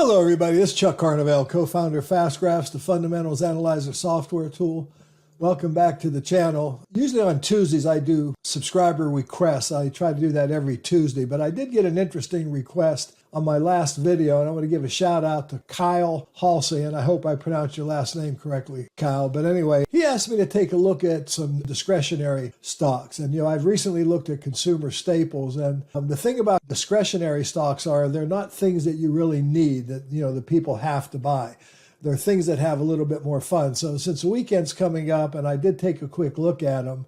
Hello everybody, this is Chuck Carnevale, co-founder of FastGraphs, the Fundamentals Analyzer software tool. Welcome back to the channel. Usually on Tuesdays I do subscriber requests. I try to do that every Tuesday, but I did get an interesting request on my last video, and I want to give a shout out to Kyle Halsey, and I hope I pronounced your last name correctly, Kyle. But anyway, he asked me to take a look at some discretionary stocks. And I've recently looked at consumer staples, and the thing about discretionary stocks are they're not things that you really need, that the people have to buy. They're things that have a little bit more fun. So since the weekend's coming up, and I did take a quick look at them,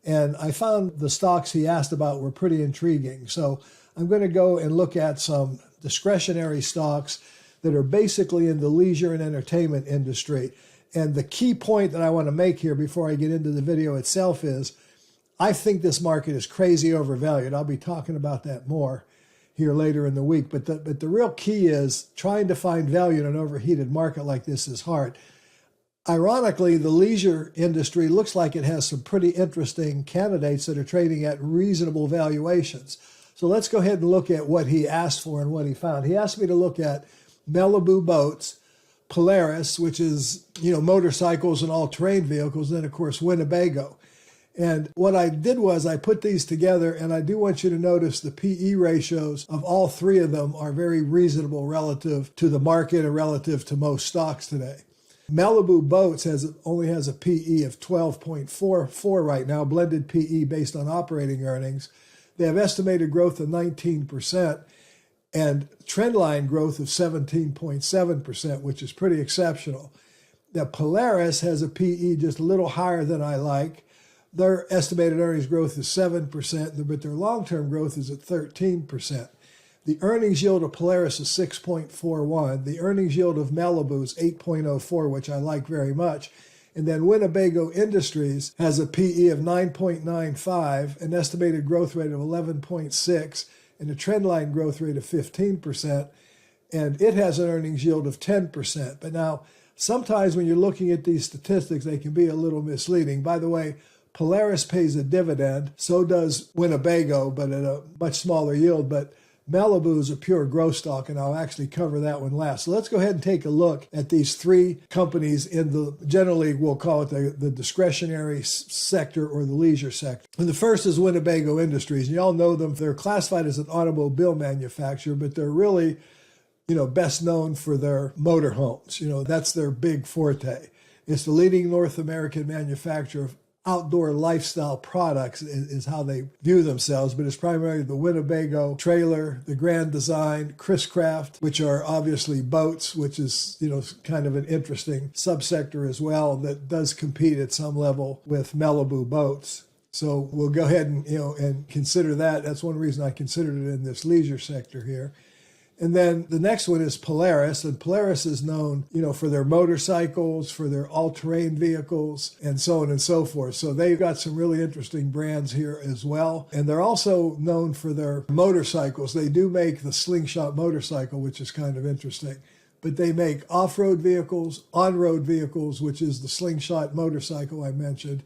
and I found the stocks he asked about were pretty intriguing. So I'm going to go and look at some discretionary stocks that are basically in the leisure and entertainment industry. And the key point that I want to make here before I get into the video itself is I think this market is crazy overvalued. I'll be talking about that more here later in the week. But the real key is trying to find value in an overheated market like this is hard. Ironically, the leisure industry looks like it has some pretty interesting candidates that are trading at reasonable valuations. So let's go ahead and look at what he asked for and what he found. He asked me to look at Malibu Boats, Polaris, which is, motorcycles and all-terrain vehicles, and then, of course, Winnebago. And what I did was I put these together, and I do want you to notice the PE ratios of all three of them are very reasonable relative to the market and relative to most stocks today. Malibu Boats only has a PE of 12.44 right now, blended PE based on operating earnings. They have estimated growth of 19% and trendline growth of 17.7%, which is pretty exceptional. Now, Polaris has a PE just a little higher than I like. Their estimated earnings growth is 7%, but their long-term growth is at 13%. The earnings yield of Polaris is 6.41. The earnings yield of Malibu is 8.04, which I like very much. And then Winnebago Industries has a PE of 9.95, an estimated growth rate of 11.6, and a trendline growth rate of 15%. And it has an earnings yield of 10%. But now, sometimes when you're looking at these statistics, they can be a little misleading. By the way, Polaris pays a dividend, so does Winnebago, but at a much smaller yield. But Malibu is a pure growth stock, and I'll actually cover that one last. So let's go ahead and take a look at these three companies in the, generally we'll call it the discretionary sector or the leisure sector. And the first is Winnebago Industries. And you all know them. They're classified as an automobile manufacturer, but they're really, best known for their motorhomes. That's their big forte. It's the leading North American manufacturer of outdoor lifestyle products is how they view themselves, but it's primarily the Winnebago trailer, the Grand Design, Chris Craft, which are obviously boats, which is, kind of an interesting subsector as well that does compete at some level with Malibu Boats. So we'll go ahead and, and consider that. That's one reason I considered it in this leisure sector here. And then the next one is Polaris, and Polaris is known, for their motorcycles, for their all-terrain vehicles, and so on and so forth. So they've got some really interesting brands here as well. And they're also known for their motorcycles. They do make the Slingshot motorcycle, which is kind of interesting. But they make off-road vehicles, on-road vehicles, which is the Slingshot motorcycle I mentioned.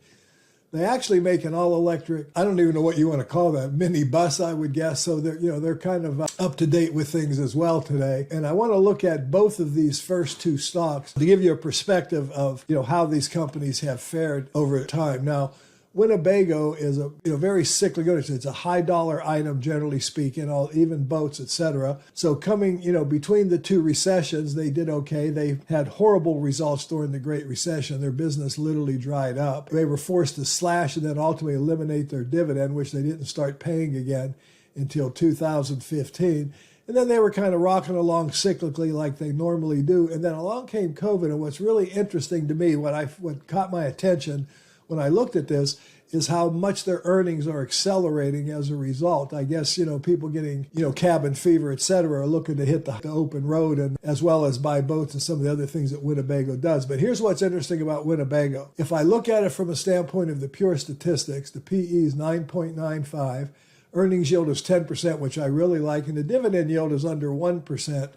They actually make an all-electric, I don't even know what you want to call that, mini bus, I would guess. So they're kind of up to date with things as well today. And I want to look at both of these first two stocks to give you a perspective of how these companies have fared over time. Now, Winnebago is a very cyclical. It's a high dollar item, generally speaking, even boats, etc. So coming between the two recessions, they did okay. They had horrible results during the Great Recession. Their business literally dried up. They were forced to slash and then ultimately eliminate their dividend, which they didn't start paying again until 2015. And then they were kind of rocking along cyclically like they normally do. And then along came COVID. And what's really interesting to me, what caught my attention when I looked at this, is how much their earnings are accelerating as a result. I guess, people getting, cabin fever, et cetera, are looking to hit the open road, and as well as buy boats and some of the other things that Winnebago does. But here's what's interesting about Winnebago. If I look at it from a standpoint of the pure statistics, the PE is 9.95, earnings yield is 10%, which I really like, and the dividend yield is under 1%.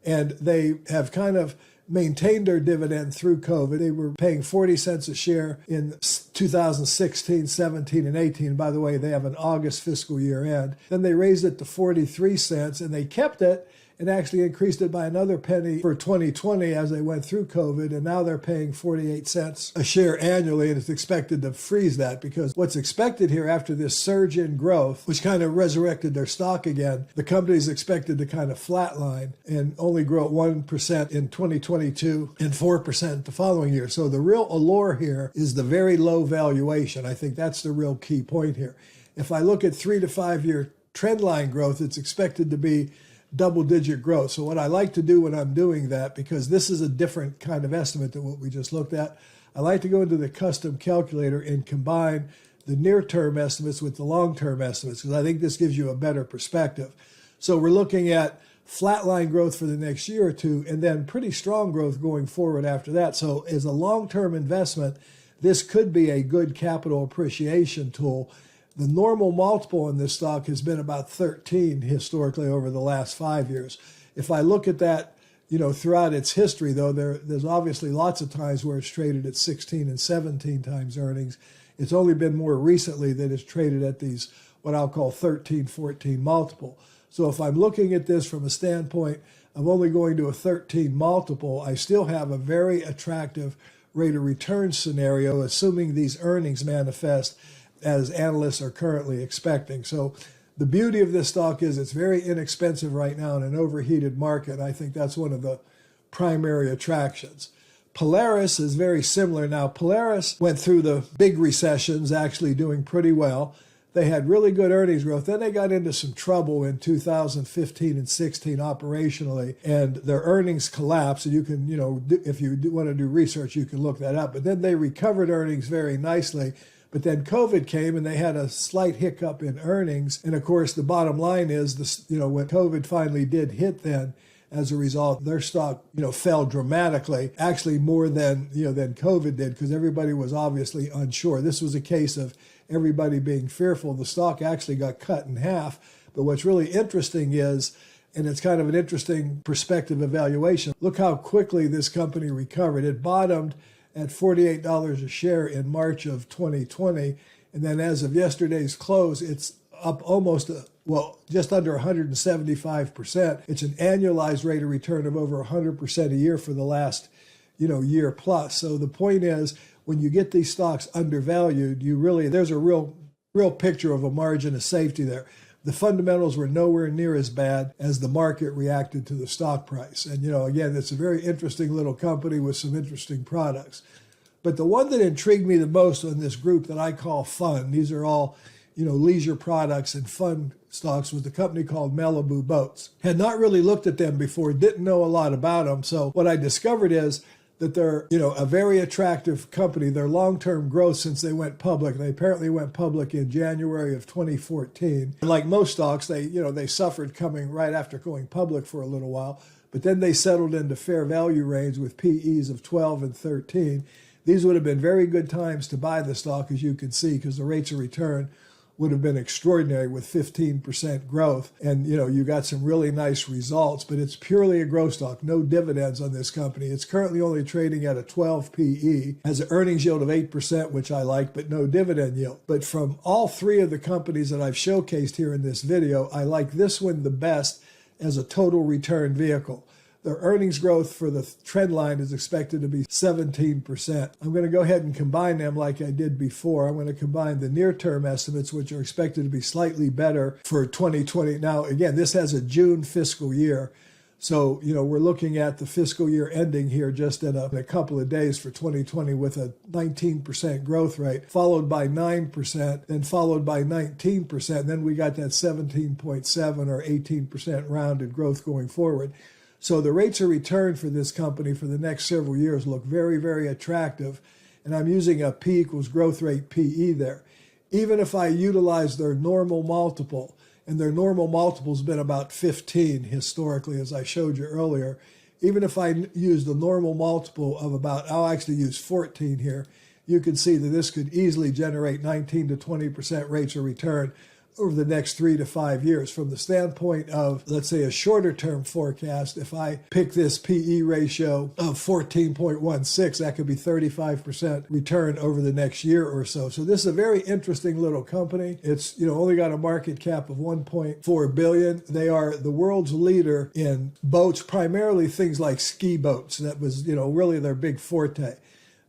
And they have kind of maintained their dividend through COVID. They were paying 40 cents a share in 2016, 17, and 18. By the way, they have an August fiscal year end. Then they raised it to 43 cents, and they kept it. and actually increased it by another penny for 2020 as they went through COVID, and now they're paying 48 cents a share annually, and it's expected to freeze that because what's expected here after this surge in growth, which kind of resurrected their stock again, the company is expected to kind of flatline and only grow at 1% in 2022 and 4% the following year. So the real allure here is the very low valuation. I think that's the real key point here. If I look at 3 to 5 year trend line growth, it's expected to be double-digit growth. So what I like to do when I'm doing that, because this is a different kind of estimate than what we just looked at, I like to go into the custom calculator and combine the near-term estimates with the long-term estimates, because I think this gives you a better perspective. So we're looking at flatline growth for the next year or two, and then pretty strong growth going forward after that. So as a long-term investment, this could be a good capital appreciation tool. The normal multiple in this stock has been about 13 historically over the last 5 years. If I look at that, throughout its history, though, there's obviously lots of times where it's traded at 16 and 17 times earnings. It's only been more recently that it's traded at these, what I'll call 13, 14 multiple. So if I'm looking at this from a standpoint of only going to a 13 multiple, I still have a very attractive rate of return scenario, assuming these earnings manifest as analysts are currently expecting. So the beauty of this stock is it's very inexpensive right now in an overheated market. I think that's one of the primary attractions. Polaris is very similar. Now, Polaris went through the big recessions, actually doing pretty well. They had really good earnings growth. Then they got into some trouble in 2015 and 16 operationally, and their earnings collapsed. And you can, if you want to do research, you can look that up. But then they recovered earnings very nicely. But then COVID came and they had a slight hiccup in earnings. And of course, the bottom line is, when COVID finally did hit then, as a result, their stock, fell dramatically, actually more than COVID did, because everybody was obviously unsure. This was a case of everybody being fearful. The stock actually got cut in half. But what's really interesting is, and it's kind of an interesting perspective evaluation, look how quickly this company recovered. It bottomed at $48 a share in March of 2020. And then as of yesterday's close, it's up almost, just under 175%. It's an annualized rate of return of over 100% a year for the last, year plus. So the point is, when you get these stocks undervalued, there's a real picture of a margin of safety there. The fundamentals were nowhere near as bad as the market reacted to the stock price. And, again, it's a very interesting little company with some interesting products. But the one that intrigued me the most on this group that I call fun, these are all, leisure products and fun stocks, was the company called Malibu Boats. Had not really looked at them before, didn't know a lot about them. So what I discovered is that they're, a very attractive company. Their long-term growth since they went public, they apparently went public in January of 2014. And like most stocks, they suffered coming right after going public for a little while, but then they settled into fair value range with PEs of 12 and 13. These would have been very good times to buy the stock, as you can see, because the rates of return would have been extraordinary with 15% growth. And, you got some really nice results, but it's purely a growth stock, no dividends on this company. It's currently only trading at a 12 PE, has an earnings yield of 8%, which I like, but no dividend yield. But from all three of the companies that I've showcased here in this video, I like this one the best as a total return vehicle. Their earnings growth for the trend line is expected to be 17%. I'm going to go ahead and combine them like I did before. I'm going to combine the near-term estimates, which are expected to be slightly better for 2020. Now, again, this has a June fiscal year. So, we're looking at the fiscal year ending here just in a couple of days for 2020 with a 19% growth rate, followed by 9%, then followed by 19%. Then we got that 17.7 or 18% rounded growth going forward. So the rates of return for this company for the next several years look very, very attractive. And I'm using a P equals growth rate PE there. Even if I utilize their normal multiple, and their normal multiple has been about 15 historically, as I showed you earlier, even if I use the normal multiple of I'll actually use 14 here, you can see that this could easily generate 19 to 20% rates of return over the next 3 to 5 years. From the standpoint of, let's say, a shorter term forecast, if I pick this PE ratio of 14.16, that could be 35% return over the next year or so. So this is a very interesting little company. It's, only got a market cap of $1.4 billion. They are the world's leader in boats, primarily things like ski boats. That was, really their big forte.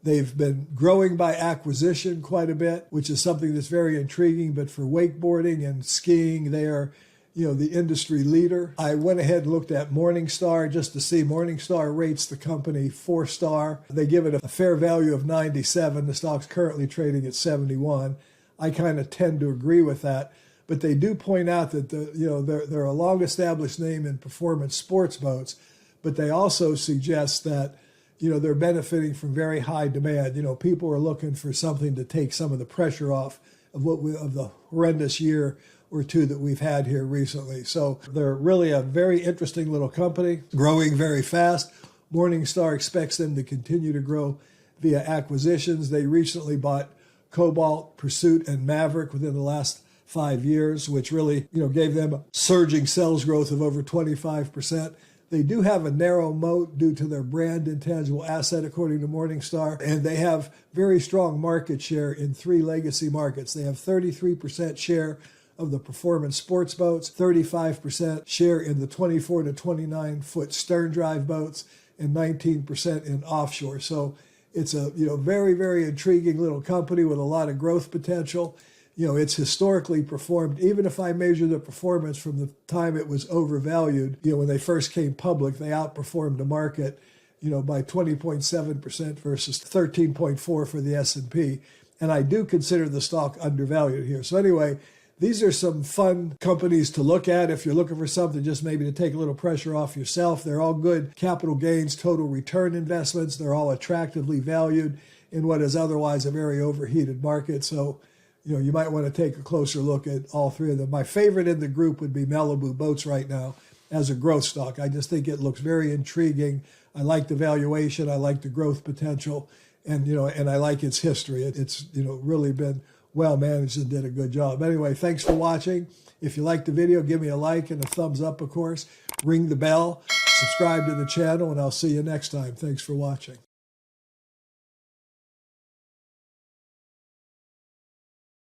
They've been growing by acquisition quite a bit, which is something that's very intriguing. But for wakeboarding and skiing, they are, the industry leader. I went ahead and looked at Morningstar just to see. Morningstar rates the company 4-star. They give it a fair value of 97. The stock's currently trading at 71. I kind of tend to agree with that. But they do point out that they're a long-established name in performance sports boats. But they also suggest that they're benefiting from very high demand. People are looking for something to take some of the pressure off of of the horrendous year or two that we've had here recently. So they're really a very interesting little company, growing very fast. Morningstar expects them to continue to grow via acquisitions. They recently bought Cobalt, Pursuit, and Maverick within the last 5 years, which really, gave them a surging sales growth of over 25%. They do have a narrow moat due to their brand intangible asset, according to Morningstar, and they have very strong market share in 3 legacy markets. They have 33% share of the performance sports boats, 35% share in the 24 to 29-foot stern drive boats, and 19% in offshore. So it's a very, very intriguing little company with a lot of growth potential. It's historically performed, even if I measure the performance from the time it was overvalued, when they first came public, they outperformed the market, by 20.7% versus 13.4% for the S&P. And I do consider the stock undervalued here. So anyway, these are some fun companies to look at if you're looking for something just maybe to take a little pressure off yourself. They're all good capital gains, total return investments. They're all attractively valued in what is otherwise a very overheated market. So you might want to take a closer look at all 3 of them. My favorite in the group would be Malibu Boats right now as a growth stock. I just think it looks very intriguing. I like the valuation. I like the growth potential. And, and I like its history. It's, really been well managed and did a good job. Anyway, thanks for watching. If you liked the video, give me a like and a thumbs up, of course. Ring the bell, subscribe to the channel, and I'll see you next time. Thanks for watching.